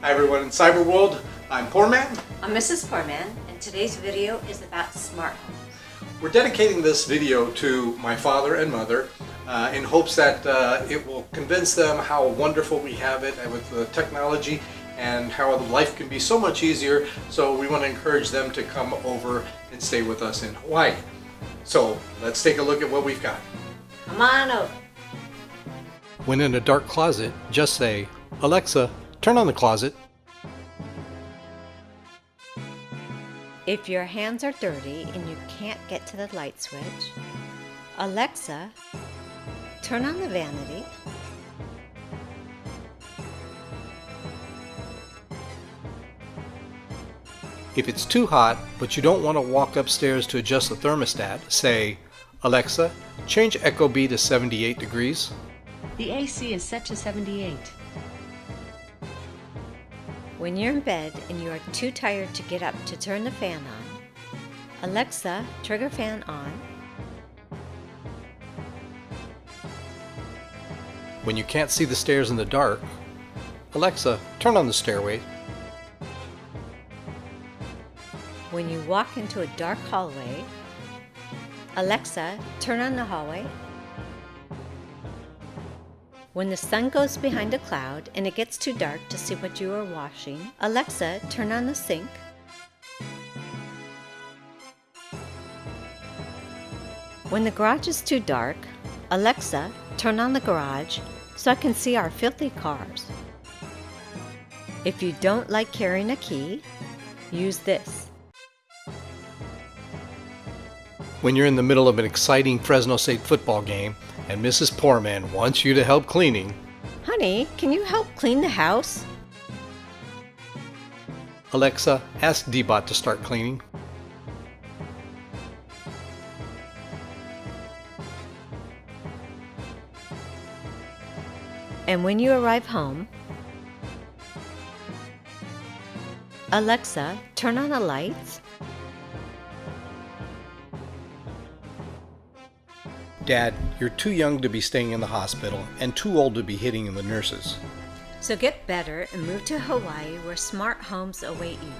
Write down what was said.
Hi everyone in Cyber World, I'm Poor Man. I'm Mrs. Poorman, and today's video is about smart homes. We're dedicating this video to my father and mother in hopes that it will convince them how wonderful we have it with the technology and how life can be so much easier. So we want to encourage them to come over and stay with us in Hawaii. So let's take a look at what we've got. Come on over. When in a dark closet, just say, "Alexa, turn on the closet." If your hands are dirty and you can't get to the light switch, Alexa, turn on the vanity. If it's too hot, but you don't want to walk upstairs to adjust the thermostat, say, "Alexa, change Echo Bee to 78 degrees. The AC is set to 78. When you're in bed and you are too tired to get up to turn the fan on, Alexa, trigger fan on. When you can't see the stairs in the dark, Alexa, turn on the stairway. When you walk into a dark hallway, Alexa, turn on the hallway. When the sun goes behind a cloud and it gets too dark to see what you are washing, Alexa, turn on the sink. When the garage is too dark, Alexa, turn on the garage so I can see our filthy cars. If you don't like carrying a key, use this. When you're in the middle of an exciting Fresno State football game and Mrs. Poorman wants you to help cleaning, Honey, can you help clean the house? Alexa, ask Dbot to start cleaning. And when you arrive home, Alexa, turn on the lights. Dad, you're too young to be staying in the hospital and too old to be hitting the nurses. So get better and move to Hawaii where smart homes await you.